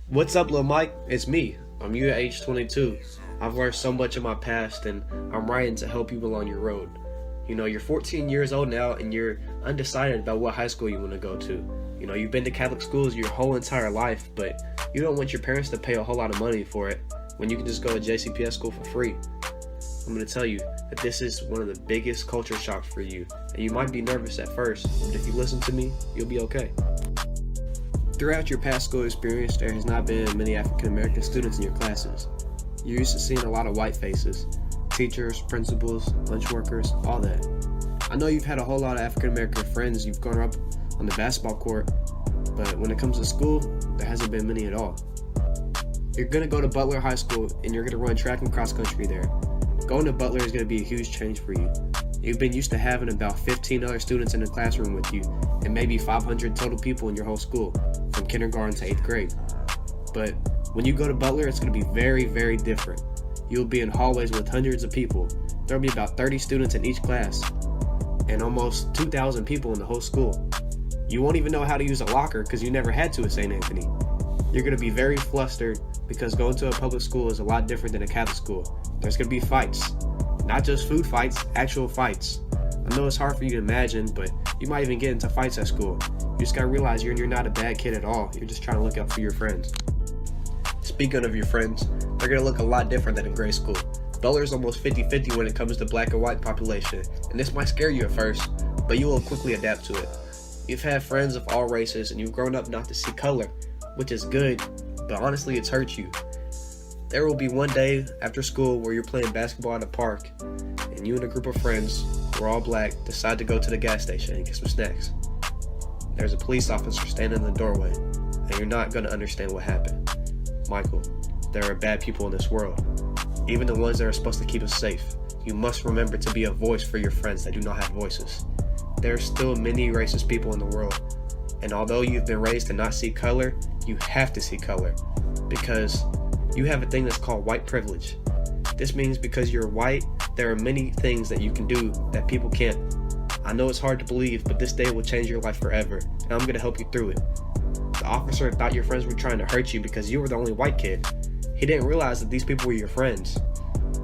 What's up, Lil Mike? It's me. I'm you at age 22. I've learned so much in my past, and I'm writing to help you along your road. You know, you're 14 years old now, and you're undecided about what high school you want to go to. You know, you've been to Catholic schools your whole entire life, but you don't want your parents to pay a whole lot of money for it when you can just go to JCPS school for free. I'm going to tell you that this is one of the biggest culture shocks for you, and you might be nervous at first, but if you listen to me, you'll be okay. Throughout your past school experience, there has not been many African American students in your classes. You're used to seeing a lot of white faces, teachers, principals, lunch workers, all that. I know you've had a whole lot of African American friends you've grown up on the basketball court, but when it comes to school, there hasn't been many at all. You're going to go to Butler High School and you're going to run track and cross country there. Going to Butler is going to be a huge change for you. You've been used to having about 15 other students in the classroom with you and maybe 500 total people in your whole school, from kindergarten to 8th grade. But when you go to Butler, it's going to be very, very different. You'll be in hallways with hundreds of people. There'll be about 30 students in each class and almost 2,000 people in the whole school. You won't even know how to use a locker because you never had to at St. Anthony. You're going to be very flustered because going to a public school is a lot different than a Catholic school. There's going to be fights. Not just food fights, actual fights. I know it's hard for you to imagine, but you might even get into fights at school. You just gotta realize you're not a bad kid at all. You're just trying to look out for your friends. Speaking of your friends, they're gonna look a lot different than in grade school. Butler's almost 50-50 when it comes to black and white population, and this might scare you at first, but you will quickly adapt to it. You've had friends of all races, and you've grown up not to see color, which is good, but honestly it's hurt you. There will be one day after school where you're playing basketball at a park, and you and a group of friends who are all black decide to go to the gas station and get some snacks. There's a police officer standing in the doorway, and you're not going to understand what happened. Michael, there are bad people in this world, even the ones that are supposed to keep us safe. You must remember to be a voice for your friends that do not have voices. There are still many racist people in the world, and although you've been raised to not see color, you have to see color, because you have a thing that's called white privilege. This means because you're white, there are many things that you can do that people can't. I know it's hard to believe, but this day will change your life forever, and I'm going to help you through it. The officer thought your friends were trying to hurt you because you were the only white kid. He didn't realize that these people were your friends.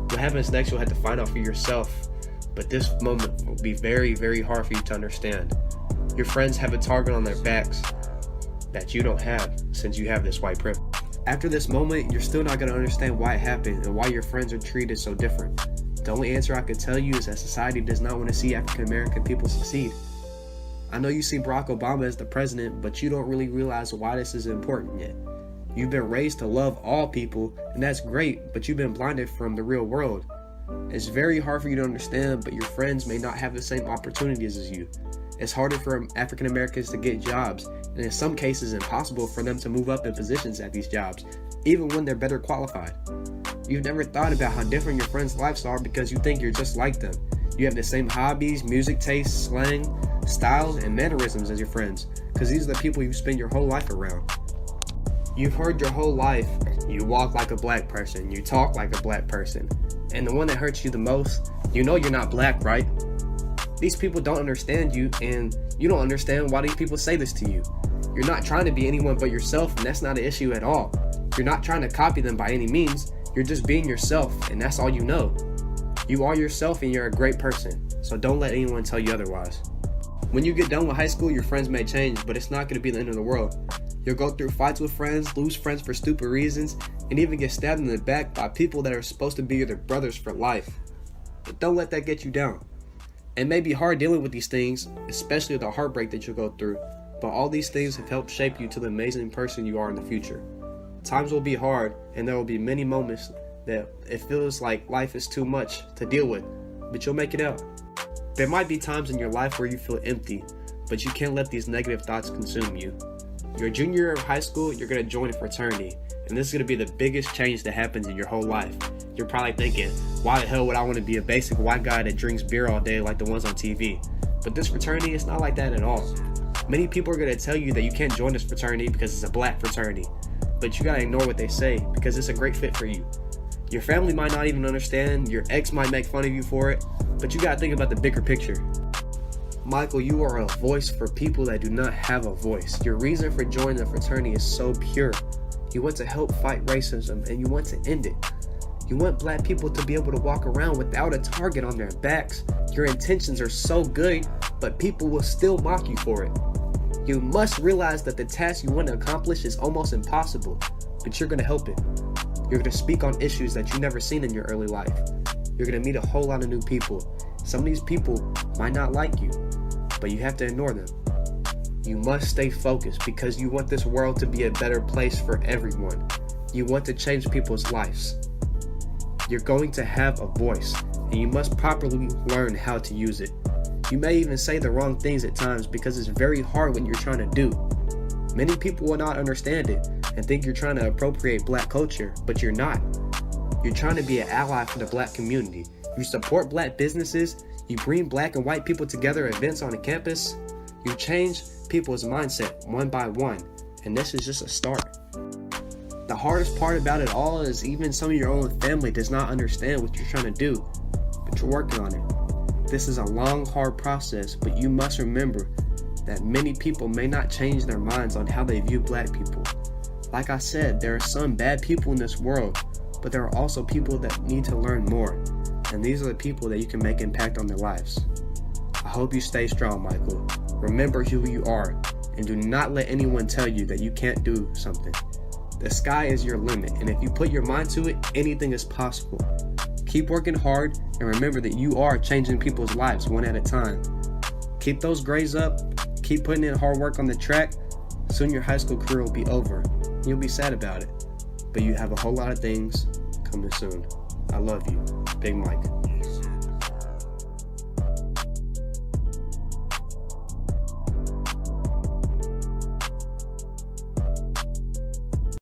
What happens next you'll have to find out for yourself, but this moment will be very, very hard for you to understand. Your friends have a target on their backs that you don't have since you have this white privilege. After this moment, you're still not going to understand why it happened and why your friends are treated so different. The only answer I can tell you is that society does not want to see African American people succeed. I know you see Barack Obama as the president, but you don't really realize why this is important yet. You've been raised to love all people, and that's great, but you've been blinded from the real world. It's very hard for you to understand, but your friends may not have the same opportunities as you. It's harder for African Americans to get jobs, and in some cases impossible for them to move up in positions at these jobs, even when they're better qualified. You've never thought about how different your friends' lives are because you think you're just like them. You have the same hobbies, music tastes, slang, styles, and mannerisms as your friends, because these are the people you spend your whole life around. You've heard your whole life, you walk like a black person, you talk like a black person, and the one that hurts you the most, you know you're not black, right? These people don't understand you, and you don't understand why these people say this to you. You're not trying to be anyone but yourself, and that's not an issue at all. You're not trying to copy them by any means. You're just being yourself, and that's all you know. You are yourself, and you're a great person, so don't let anyone tell you otherwise. When you get done with high school, your friends may change, but it's not going to be the end of the world. You'll go through fights with friends, lose friends for stupid reasons, and even get stabbed in the back by people that are supposed to be your brothers for life. But don't let that get you down. It may be hard dealing with these things, especially the heartbreak that you'll go through, but all these things have helped shape you to the amazing person you are in the future. Times will be hard, and there will be many moments that it feels like life is too much to deal with, but you'll make it out. There might be times in your life where you feel empty, but you can't let these negative thoughts consume you. Your junior year of high school, you're going to join a fraternity, and this is going to be the biggest change that happens in your whole life. You're probably thinking, why the hell would I want to be a basic white guy that drinks beer all day like the ones on TV? But this fraternity is not like that at all. Many people are going to tell you that you can't join this fraternity because it's a black fraternity, but you got to ignore what they say because it's a great fit for you. Your family might not even understand, your ex might make fun of you for it, but you got to think about the bigger picture. Michael, you are a voice for people that do not have a voice. Your reason for joining the fraternity is so pure. You want to help fight racism, and you want to end it. You want black people to be able to walk around without a target on their backs. Your intentions are so good, but people will still mock you for it. You must realize that the task you want to accomplish is almost impossible, but you're going to help it. You're going to speak on issues that you've never seen in your early life. You're going to meet a whole lot of new people. Some of these people might not like you, but you have to ignore them. You must stay focused because you want this world to be a better place for everyone. You want to change people's lives. You're going to have a voice, and you must properly learn how to use it. You may even say the wrong things at times because it's very hard what you're trying to do. Many people will not understand it and think you're trying to appropriate black culture, but you're not. You're trying to be an ally for the black community. You support black businesses. You bring black and white people together at events on the campus. You change people's mindset one by one, and this is just a start. The hardest part about it all is even some of your own family does not understand what you're trying to do, but you're working on it. This is a long, hard process, but you must remember that many people may not change their minds on how they view black people. Like I said, there are some bad people in this world, but there are also people that need to learn more, and these are the people that you can make impact on their lives. I hope you stay strong, Michael. Remember who you are, and do not let anyone tell you that you can't do something. The sky is your limit, and if you put your mind to it, anything is possible. Keep working hard, and remember that you are changing people's lives one at a time. Keep those grades up, keep putting in hard work on the track. Soon your high school career will be over. You'll be sad about it, but you have a whole lot of things coming soon. I love you. Big Mike.